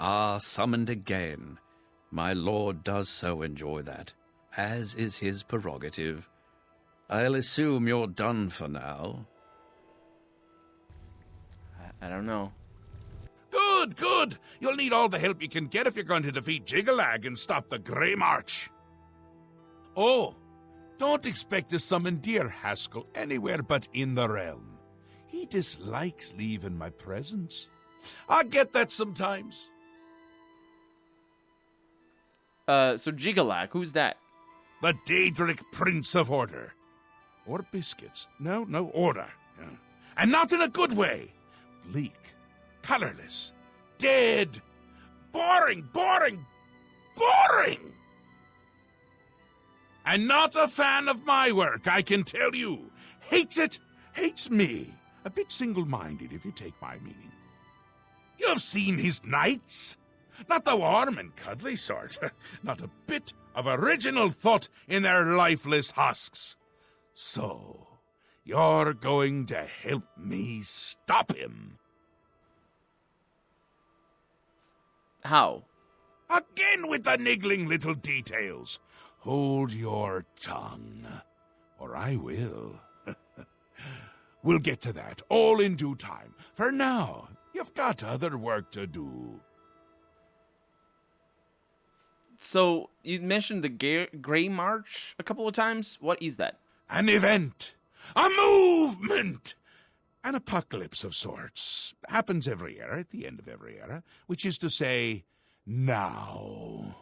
Ah, summoned again. My lord does so enjoy that, as is his prerogative. I'll assume you're done for now. I don't know. Good, good. You'll need all the help you can get if you're going to defeat Jiggalag and stop the Grey March. Oh, don't expect to summon dear Haskell anywhere but in the realm. He dislikes leaving my presence. I get that sometimes. So Jiggalag, who's that? The Daedric Prince of Order. Or biscuits. No, order. Yeah. And not in a good way. Bleak, colorless, dead, boring! And not a fan of my work, I can tell you. Hates it, hates me. A bit single-minded, if you take my meaning. You've seen his knights. Not the warm and cuddly sort. Not a bit of original thought in their lifeless husks. So, you're going to help me stop him. How? Again with the niggling little details. Hold your tongue, or I will. We'll get to that, all in due time. For now, you've got other work to do. So, you mentioned the Grey March a couple of times. What is that? An event. A movement. An apocalypse of sorts. Happens every era, at the end of every era. Which is to say, now.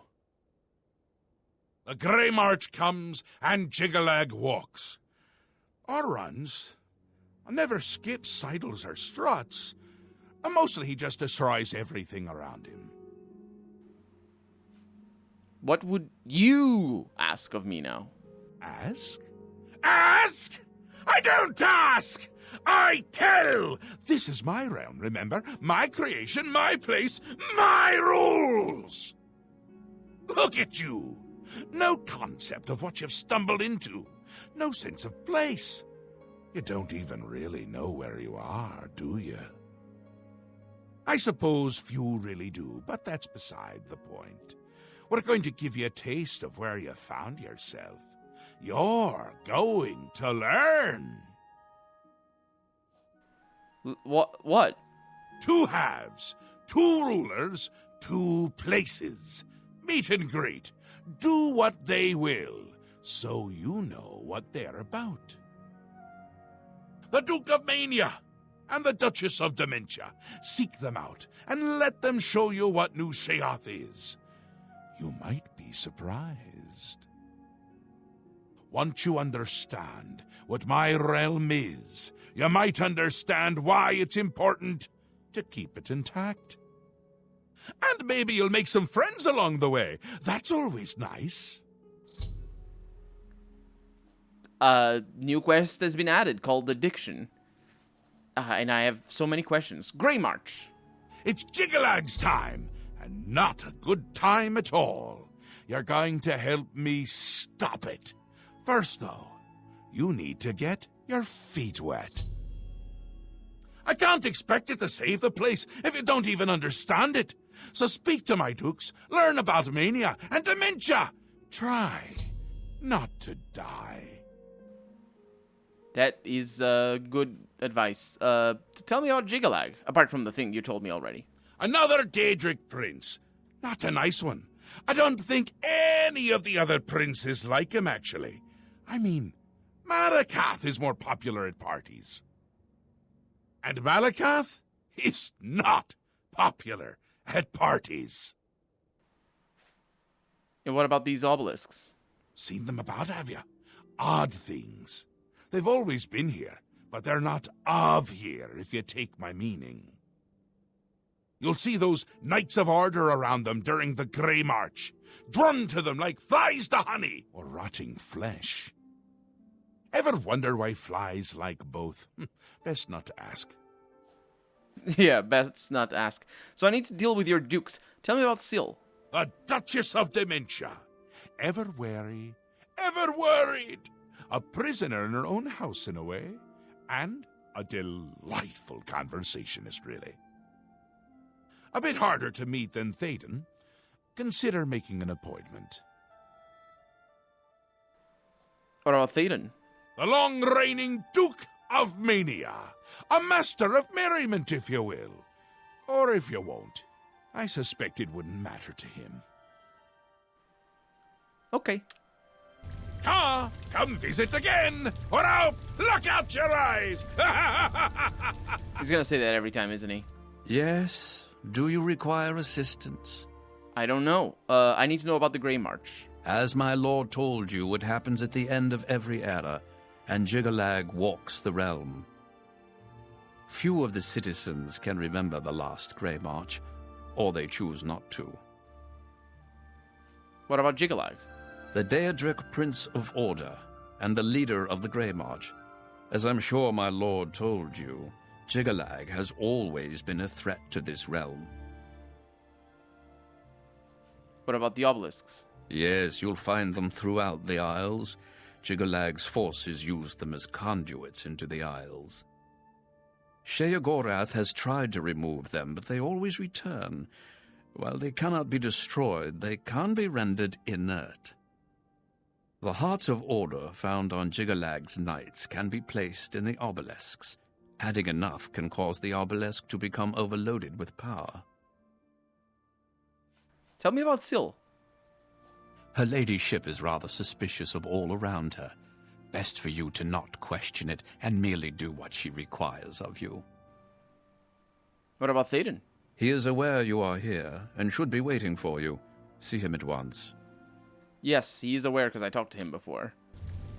The Grey March comes and Jiggalag walks. Or runs. Never skips, sidles, or struts. Mostly he just destroys everything around him. What would you ask of me now? Ask? Ask? I don't ask! I tell! This is my realm, remember? My creation, my place, my rules! Look at you! No concept of what you've stumbled into. No sense of place. You don't even really know where you are, do you? I suppose few really do, but that's beside the point. We're going to give you a taste of where you found yourself. You're going to learn. What? 2 halves, 2 rulers, 2 places. Meet and greet. Do what they will, so you know what they're about. The Duke of Mania and the Duchess of Dementia. Seek them out and let them show you what New Sheoth is. You might be surprised. Once you understand what my realm is, you might understand why it's important to keep it intact. And maybe you'll make some friends along the way. That's always nice. New quest has been added called the Diction. And I have so many questions. Grey March. It's Jiggalag's time, and not a good time at all. You're going to help me stop it. First, though, you need to get your feet wet. I can't expect you to save the place if you don't even understand it. So speak to my dukes, learn about mania and dementia. Try not to die. That is good advice. Tell me about Jiggalag, apart from the thing you told me already. Another Daedric prince. Not a nice one. I don't think any of the other princes like him, actually. I mean, Malakath is more popular at parties. And Malakath is not popular at parties. And what about these obelisks? Seen them about, have you? Odd things. They've always been here, but they're not of here, if you take my meaning. You'll see those Knights of Order around them during the Grey March, drummed to them like flies to honey or rotting flesh. Ever wonder why flies like both? Best not to ask. Yeah, best not to ask. So I need to deal with your dukes. Tell me about Syl. The Duchess of Dementia. Ever wary, ever worried. A prisoner in her own house, in a way. And a delightful conversationist, really. A bit harder to meet than Théoden. Consider making an appointment. What about Théoden? The long-reigning Duke of Mania. A master of merriment, if you will. Or if you won't. I suspect it wouldn't matter to him. Okay. Come visit again, or I'll pluck out your eyes! He's gonna say that every time, isn't he? Yes? Do you require assistance? I don't know. I need to know about the Grey March. As my lord told you, it happens at the end of every era, and Jiggalag walks the realm. Few of the citizens can remember the last Grey March, or they choose not to. What about Jiggalag? The Daedric Prince of Order, and the leader of the Grey March. As I'm sure my lord told you, Jiggalag has always been a threat to this realm. What about the obelisks? Yes, you'll find them throughout the Isles. Jiggalag's forces use them as conduits into the Isles. Sheogorath has tried to remove them, but they always return. While they cannot be destroyed, they can be rendered inert. The Hearts of Order found on Jiggalag's knights can be placed in the obelisks. Adding enough can cause the obelisk to become overloaded with power. Tell me about Syl. Her ladyship is rather suspicious of all around her. Best for you to not question it and merely do what she requires of you. What about Théoden? He is aware you are here and should be waiting for you. See him at once. Yes, he is aware because I talked to him before.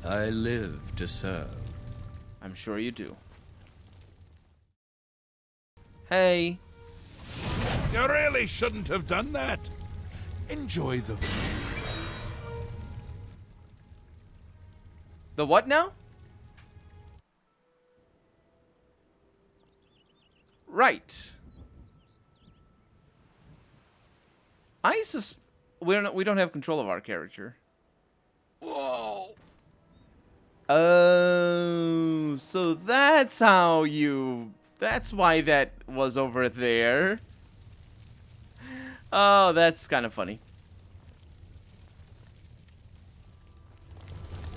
I live to serve. I'm sure you do. Hey. You really shouldn't have done that. Enjoy the view. The what now? Right. We don't have control of our character. Whoa! Oh, so that's how you... That's why that was over there. Oh, that's kind of funny.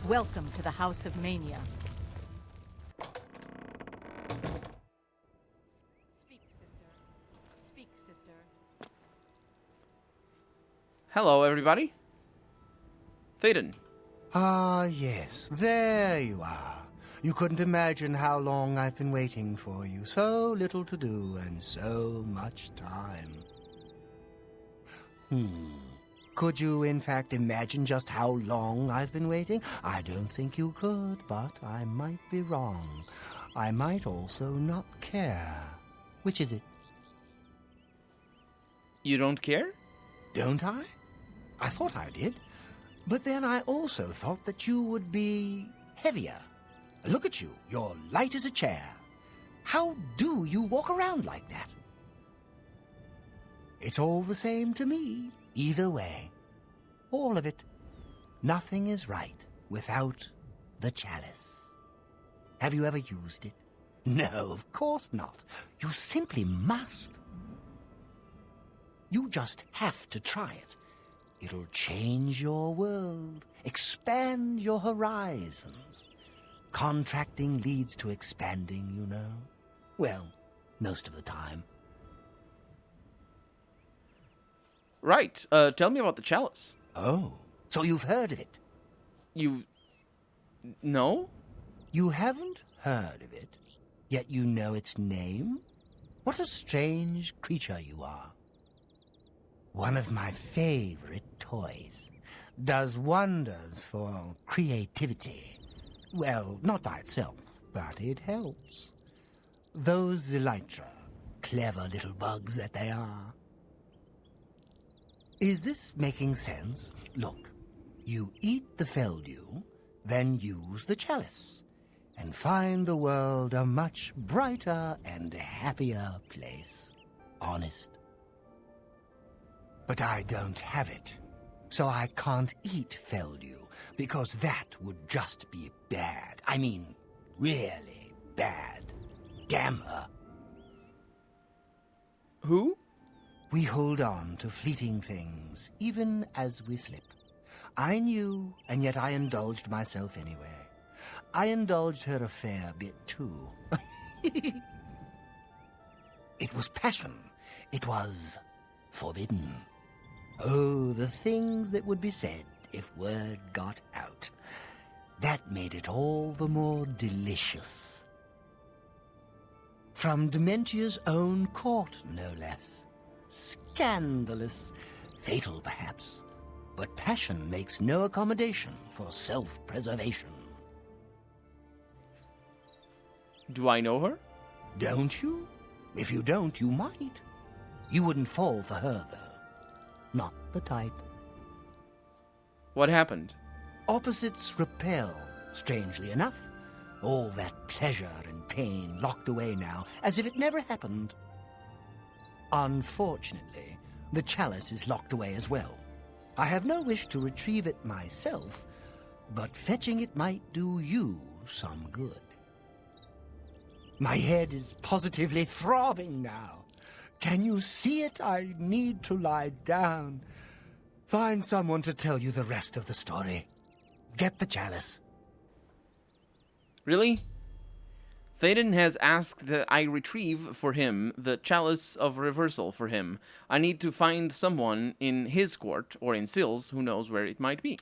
Welcome to the House of Mania. Speak, sister. Speak, sister. Hello, everybody. Théoden. Ah, yes. There you are. You couldn't imagine how long I've been waiting for you. So little to do and so much time. Could you, in fact, imagine just how long I've been waiting? I don't think you could, but I might be wrong. I might also not care. Which is it? You don't care? Don't I? I thought I did. But then I also thought that you would be heavier. Look at you. You're light as a chair. How do you walk around like that? It's all the same to me, either way. All of it. Nothing is right without the chalice. Have you ever used it? No, of course not. You simply must. You just have to try it. It'll change your world, expand your horizons. Contracting leads to expanding, you know. Well, most of the time. Right. Tell me about the chalice. Oh, so you've heard of it? You... No? You haven't heard of it, yet you know its name? What a strange creature you are. One of my favorite toys. Does wonders for creativity. Well, not by itself, but it helps. Those elytra, clever little bugs that they are. Is this making sense? Look, you eat the feldew, then use the chalice, and find the world a much brighter and happier place. Honest. But I don't have it, so I can't eat feldew, because that would just be bad. I mean, really bad. Damn her. Who? We hold on to fleeting things, even as we slip. I knew, and yet I indulged myself anyway. I indulged her a fair bit, too. It was passion. It was forbidden. Oh, the things that would be said if word got out. That made it all the more delicious. From Dementia's own court, no less. Scandalous. Fatal, perhaps. But passion makes no accommodation for self-preservation. Do I know her? Don't you? If you don't, you might. You wouldn't fall for her, though. Not the type. What happened? Opposites repel, strangely enough. All that pleasure and pain locked away now, as if it never happened. Unfortunately, the chalice is locked away as well. I have no wish to retrieve it myself, but fetching it might do you some good. My head is positively throbbing now. Can you see it? I need to lie down. Find someone to tell you the rest of the story. Get the chalice. Really? Théoden has asked that I retrieve for him the chalice of reversal for him. I need to find someone in his court, or in Syl's, who knows where it might be.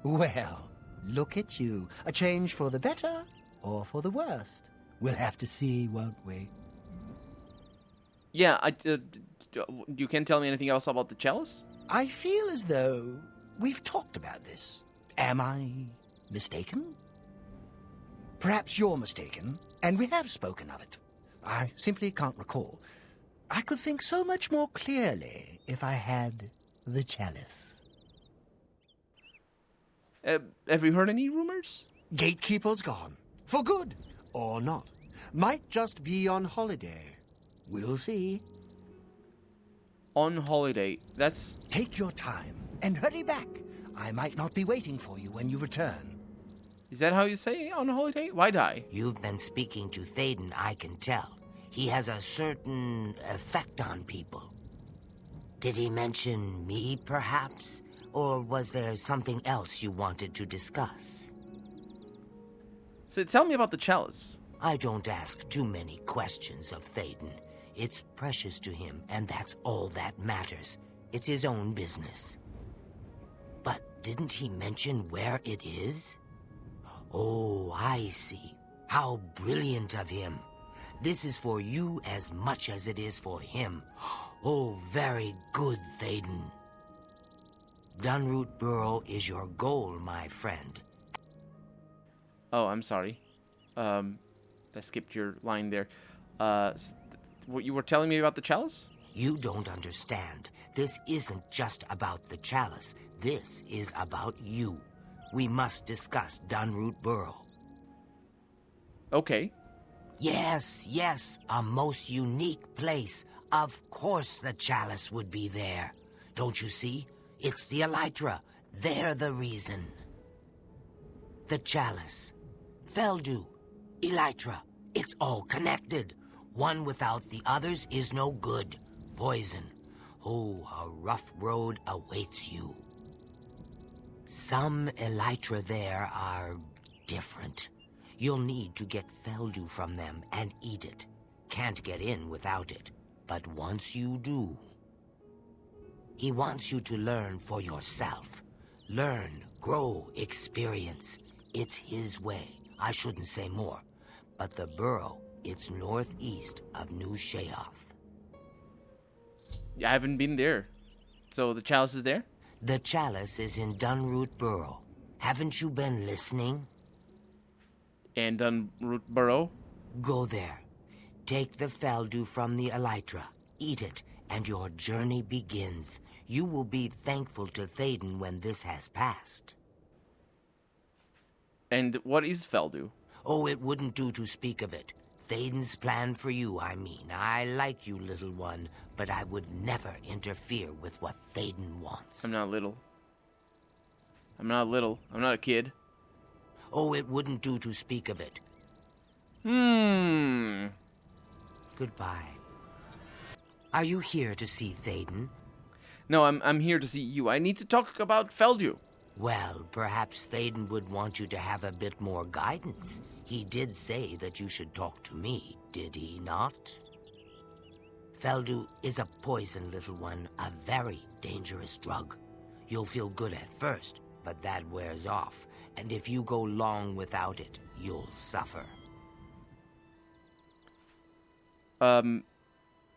Well, look at you. A change for the better or for the worst? We'll have to see, won't we? Yeah, you can't tell me anything else about the chalice? I feel as though we've talked about this. Am I mistaken? Perhaps you're mistaken, and we have spoken of it. I simply can't recall. I could think so much more clearly if I had the chalice. Have you heard any rumors? Gatekeeper's gone. For good, or not. Might just be on holiday. We'll see. On holiday. That's... Take your time and hurry back. I might not be waiting for you when you return. Is that how you say on holiday? Why die? You've been speaking to Théoden, I can tell. He has a certain effect on people. Did he mention me, perhaps? Or was there something else you wanted to discuss? So tell me about the chalice. I don't ask too many questions of Théoden. It's precious to him, and that's all that matters. It's his own business. But didn't he mention where it is? Oh, I see. How brilliant of him. This is for you as much as it is for him. Oh, very good, Théoden. Dunroot Burrow is your goal, my friend. Oh, I'm sorry. I skipped your line there. What you were telling me about the chalice? You don't understand. This isn't just about the chalice. This is about you. We must discuss Dunroot Burrow. Okay. Yes, a most unique place. Of course the chalice would be there. Don't you see? It's the Elytra. They're the reason. The chalice, Feldu, Elytra, it's all connected. One without the others is no good. Poison. Oh, a rough road awaits you. Some Elytra there are different. You'll need to get Feldu from them and eat it. Can't get in without it. But once you do... He wants you to learn for yourself. Learn, grow, experience. It's his way. I shouldn't say more. But the burrow, it's northeast of New Sheoth. I haven't been there. So the chalice is there? The chalice is in Dunroot Burrow. Haven't you been listening? And Dunroot Burrow? Go there. Take the Feldu from the Elytra. Eat it, and your journey begins. You will be thankful to Théoden when this has passed. And what is Feldu? Oh, it wouldn't do to speak of it. Théoden's plan for you, I mean. I like you, little one, but I would never interfere with what Théoden wants. I'm not little. I'm not a kid. Oh, it wouldn't do to speak of it. Hmm. Goodbye. Are you here to see Thaden? No, I'm here to see you. I need to talk about Feldu. Well, perhaps Thaden would want you to have a bit more guidance. He did say that you should talk to me, did he not? Feldu is a poison, little one, a very dangerous drug. You'll feel good at first, but that wears off, and if you go long without it, you'll suffer.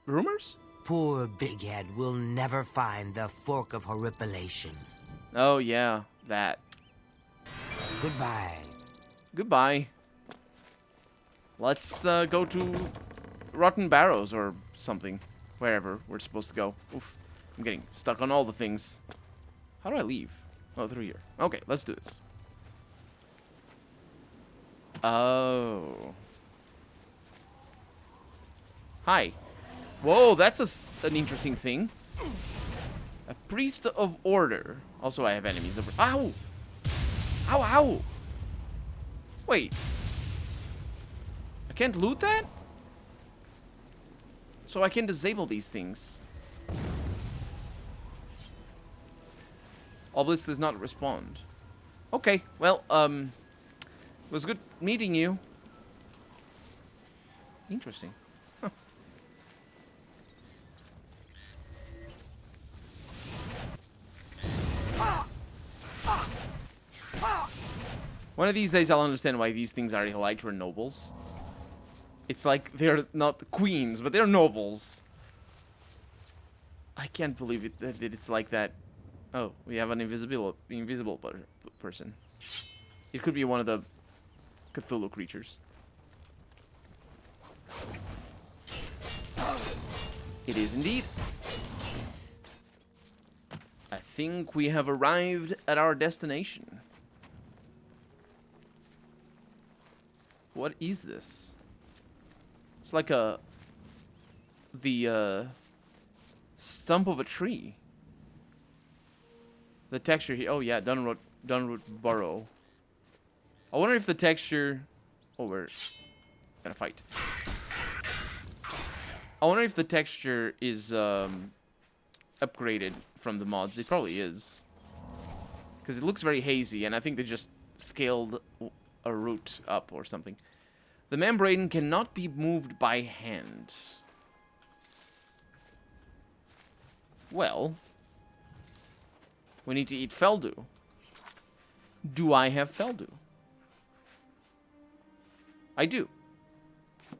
Rumors? Poor Big Head will never find the Fork of Horripilation. Oh, yeah, that. Goodbye. Goodbye. Let's go to Rotten Barrows or something. Wherever we're supposed to go. Oof. I'm getting stuck on all the things. How do I leave? Oh, through here. Okay, let's do this. Oh. Hi. Whoa, that's an interesting thing. A priest of order. Also, I have enemies over. Ow! Ow, ow! Wait. I can't loot that? So I can disable these things. Obelisk does not respond. Okay, well, it was good meeting you. Interesting. Huh. One of these days I'll understand why these things are Elytra nobles. It's like they're not queens, but they're nobles. I can't believe it that it's like that. Oh, we have an invisible person. It could be one of the Cthulhu creatures. It is indeed. I think we have arrived at our destination. What is this? It's like the stump of a tree. The texture here. Oh yeah, Dunroot Burrow. I wonder if the texture. Oh, we're gonna fight. I wonder if the texture is upgraded from the mods. It probably is, because it looks very hazy, and I think they just scaled a root up or something. The membrane cannot be moved by hand. Well, we need to eat Feldu. Do I have Feldu? I do. I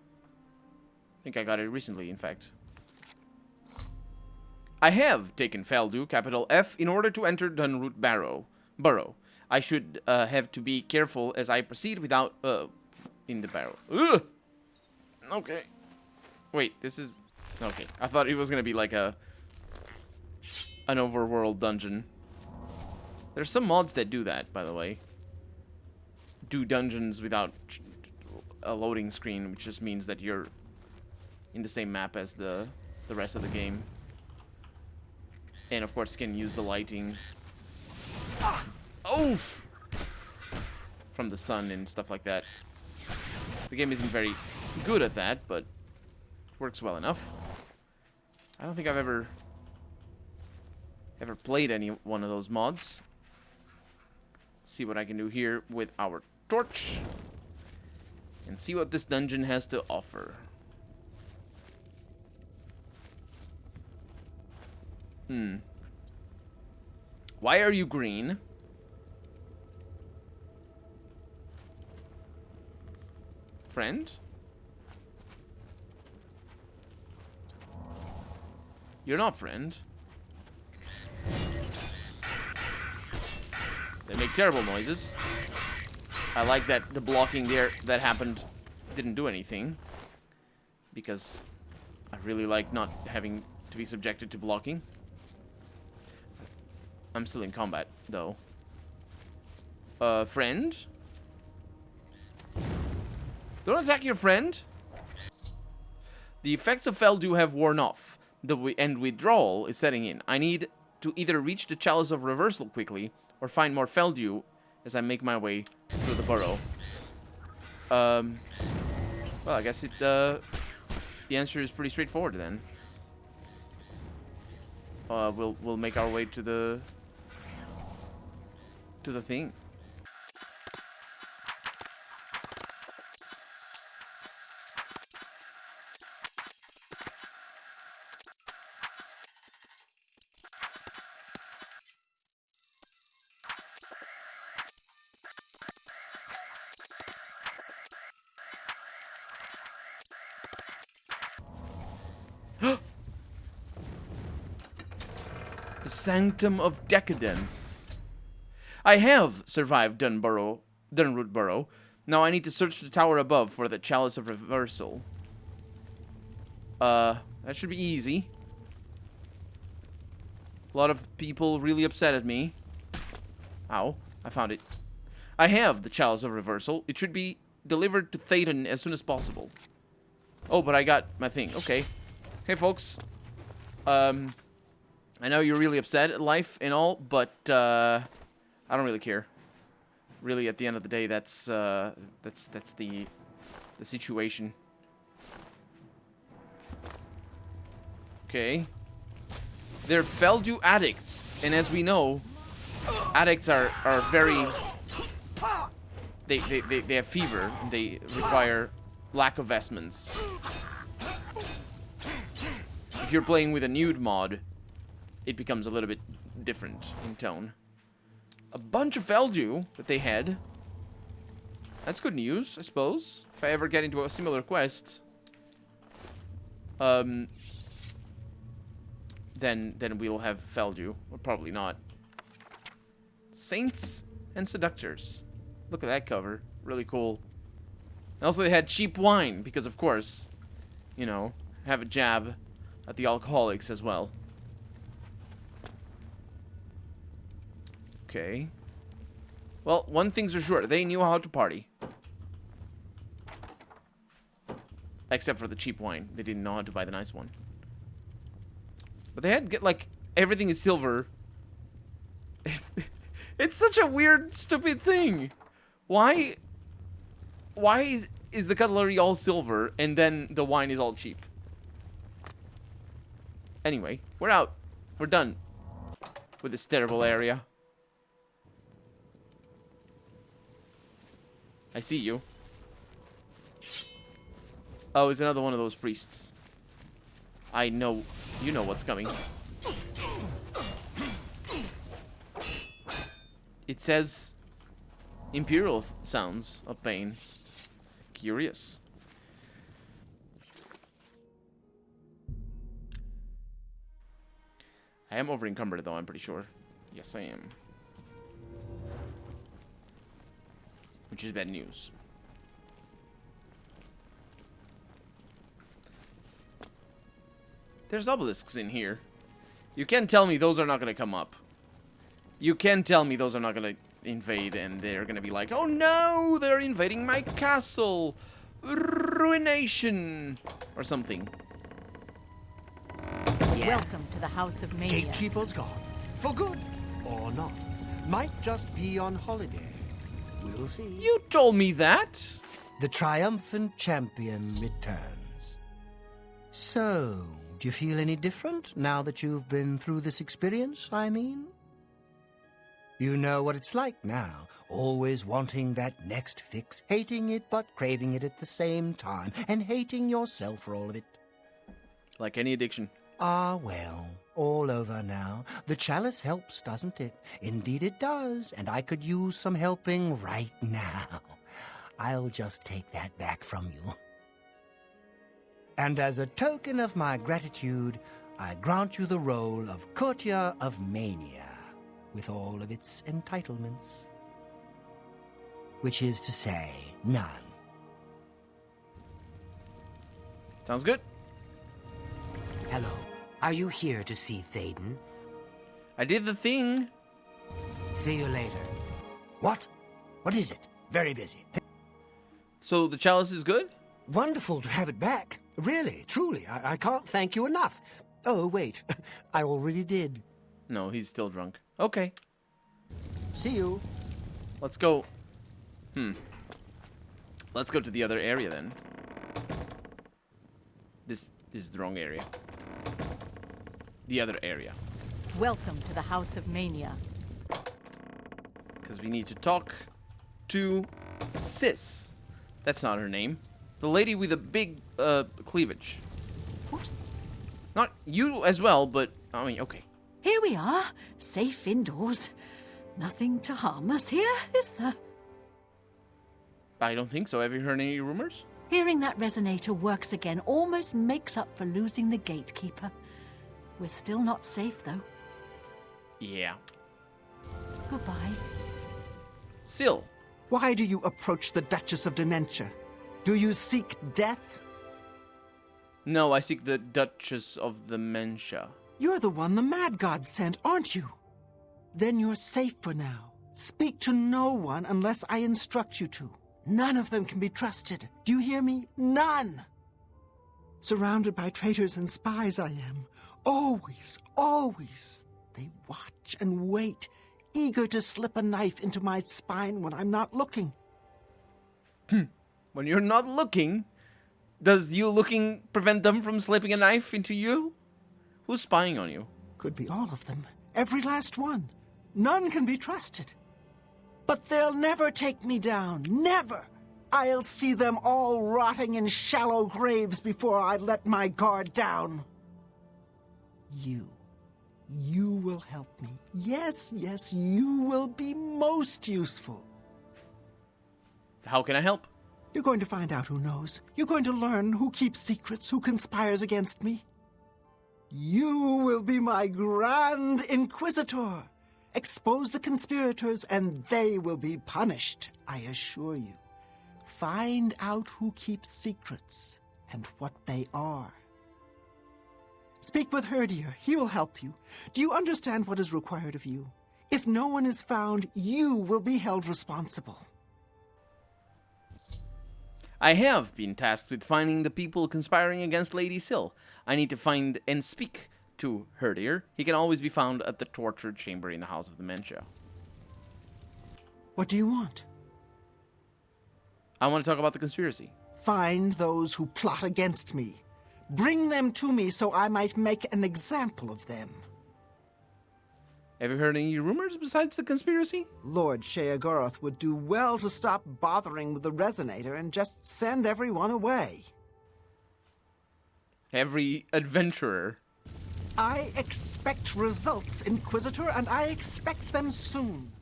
think I got it recently, in fact. I have taken Feldu, capital F, in order to enter Dunroot Burrow. I should have to be careful as I proceed without... in the barrel. Ugh! Okay. Wait, this is... Okay. I thought it was gonna be like an overworld dungeon. There's some mods that do that, by the way. Do dungeons without a loading screen, which just means that you're in the same map as the rest of the game. And of course can use the lighting. Oh! From the sun and stuff like that. The game isn't very good at that, but it works well enough. I don't think I've ever played any one of those mods. Let's see what I can do here with our torch. And see what this dungeon has to offer. Why are you green? Friend? You're not friend. They make terrible noises. I like that the blocking there that happened didn't do anything. Because I really like not having to be subjected to blocking. I'm still in combat, though. Friend? Don't attack your friend. The effects of Feldu have worn off. And withdrawal is setting in. I need to either reach the Chalice of Reversal quickly, or find more Feldu as I make my way through the burrow. Well, I guess the answer is pretty straightforward then. we'll make our way to the thing. The Sanctum of Decadence. I have survived Dunroot Burrow. Now I need to search the tower above for the Chalice of Reversal. That should be easy. A lot of people really upset at me. Ow, I found it. I have the Chalice of Reversal. It should be delivered to Thaden as soon as possible. Oh, but I got my thing. Okay. Hey, folks. I know you're really upset at life and all, but I don't really care. Really, at the end of the day, that's the situation. Okay. They're Feldew addicts, and as we know, addicts are very. They have fever. They require lack of vestments. If you're playing with a nude mod, it becomes a little bit different in tone. A bunch of Feldew that they had. That's good news, I suppose. If I ever get into a similar quest, then we'll have Feldew, or probably not. Saints and Seductors. Look at that cover, really cool. And also they had cheap wine because, of course, you know, have a jab at the alcoholics as well. Okay. Well, one thing's for sure. They knew how to party. Except for the cheap wine. They didn't know how to buy the nice one. But they had, like, everything is silver. It's such a weird, stupid thing. Why is the cutlery all silver and then the wine is all cheap? Anyway, we're out. We're done with this terrible area. I see you. Oh, it's another one of those priests. I know. You know what's coming. It says Imperial sounds of pain. Curious. I am over encumbered though, I'm pretty sure. Yes, I am. Which is bad news. There's obelisks in here. You can't tell me those are not going to come up. You can tell me those are not going to invade and they're going to be like, oh no, they're invading my castle. Ruination. Or something. Yes. Welcome to the House of Mania. Gatekeeper's gone. For good or not. Might just be on holiday. We'll see. You told me that. The triumphant champion returns. So, do you feel any different now that you've been through this experience, I mean? You know what it's like now, always wanting that next fix, hating it but craving it at the same time, and hating yourself for all of it. Like any addiction. Ah, well, all over now. The chalice helps, doesn't it? Indeed it does, and I could use some helping right now. I'll just take that back from you. And as a token of my gratitude, I grant you the role of Courtier of Mania, with all of its entitlements. Which is to say, none. Sounds good. Hello. Are you here to see Thaden? I did the thing. See you later. What? What is it? Very busy. So the chalice is good? Wonderful to have it back. Really, truly, I can't thank you enough. Oh, wait, I already did. No, he's still drunk. Okay. See you. Let's go. Let's go to the other area then. This is the wrong area. The other area. Welcome to the House of Mania. Because we need to talk to Sis. That's not her name. The lady with the big cleavage. What? Not you as well, but I mean, okay. Here we are, safe indoors. Nothing to harm us here, is there? I don't think so. Have you heard any rumors? Hearing that resonator works again almost makes up for losing the gatekeeper. We're still not safe, though. Yeah. Goodbye. Syl. Why do you approach the Duchess of Dementia? Do you seek death? No, I seek the Duchess of Dementia. You're the one the Mad God sent, aren't you? Then you're safe for now. Speak to no one unless I instruct you to. None of them can be trusted. Do you hear me? None! Surrounded by traitors and spies I am. Always, always. They watch and wait, eager to slip a knife into my spine when I'm not looking. When you're not looking, does you looking prevent them from slipping a knife into you? Who's spying on you? Could be all of them. Every last one. None can be trusted. But they'll never take me down. Never! I'll see them all rotting in shallow graves before I let my guard down. You will help me. Yes, yes, you will be most useful. How can I help? You're going to find out who knows. You're going to learn who keeps secrets, who conspires against me. You will be my Grand Inquisitor. Expose the conspirators, and they will be punished, I assure you. Find out who keeps secrets and what they are. Speak with Herdier. He will help you. Do you understand what is required of you? If no one is found, you will be held responsible. I have been tasked with finding the people conspiring against Lady Syl. I need to find and speak to Herdier. He can always be found at the torture chamber in the House of Dementia. What do you want? I want to talk about the conspiracy. Find those who plot against me. Bring them to me so I might make an example of them. Have you heard any rumors besides the conspiracy? Lord Sheogorath would do well to stop bothering with the resonator and just send everyone away. Every adventurer. I expect results, Inquisitor, and I expect them soon.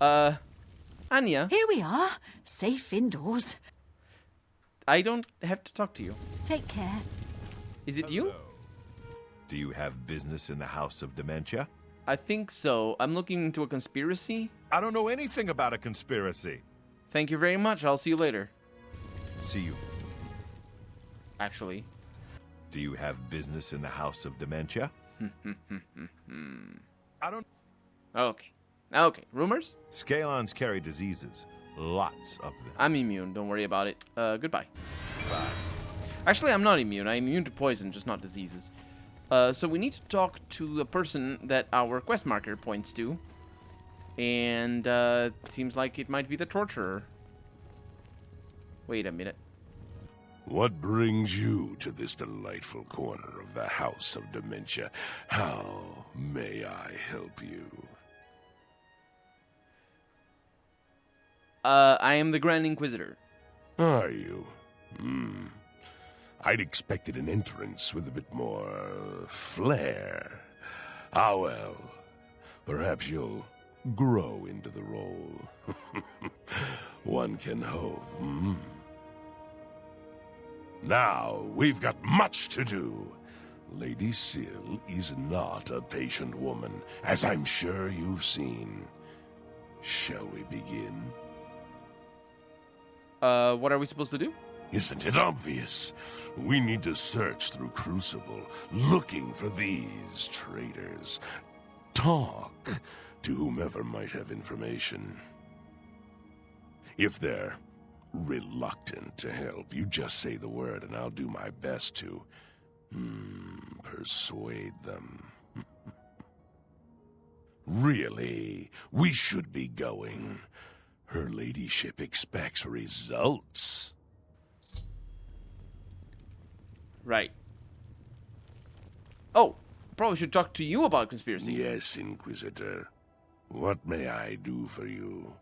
Anya, Here we are, safe indoors. I don't have to talk to you. Take care. Is it you? Do you have business in the House of Dementia? I think so. I'm looking into a conspiracy. I don't know anything about a conspiracy. Thank you very much. I'll see you later. See you. Actually. Do you have business in the House of Dementia? I don't... Okay. Okay. Rumors? Scalons carry diseases. Lots of them. I'm immune. Don't worry about it. Goodbye. Actually, I'm not immune. I'm immune to poison, just not diseases. So we need to talk to the person that our quest marker points to. And, seems like it might be the torturer. Wait a minute. What brings you to this delightful corner of the House of Dementia? How may I help you? I am the Grand Inquisitor. Are you? I'd expected an entrance with a bit more flair. Ah, well. Perhaps you'll grow into the role. One can hope. Now, we've got much to do. Lady Syl is not a patient woman, as I'm sure you've seen. Shall we begin? What are we supposed to do? Isn't it obvious? We need to search through Crucible, looking for these traitors. Talk to whomever might have information. If they're reluctant to help, you just say the word and I'll do my best to persuade them. Really, we should be going. Her ladyship expects results. Right. Oh, probably should talk to you about conspiracy. Yes, Inquisitor. What may I do for you?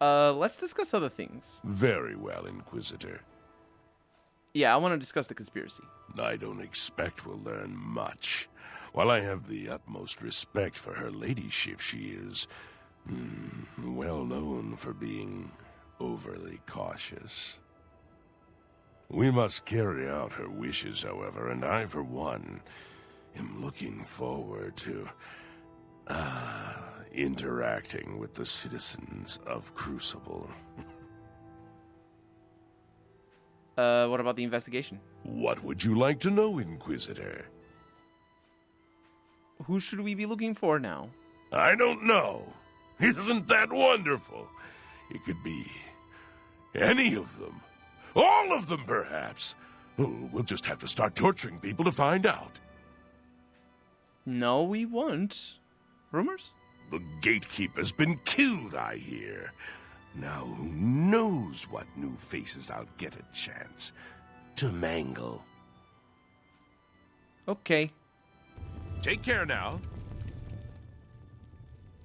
Let's discuss other things. Very well, Inquisitor. Yeah, I want to discuss the conspiracy. I don't expect we'll learn much. While I have the utmost respect for her ladyship, she is well known for being overly cautious. We must carry out her wishes, however, and I, for one, am looking forward to interacting with the citizens of Crucible. What about the investigation? What would you like to know, Inquisitor? Who should we be looking for now? I don't know. Isn't that wonderful? It could be any of them. All of them, perhaps. Oh, we'll just have to start torturing people to find out. No, we won't. Rumors? The gatekeeper's been killed, I hear. Now who knows what new faces I'll get a chance to mangle. Okay. Take care now.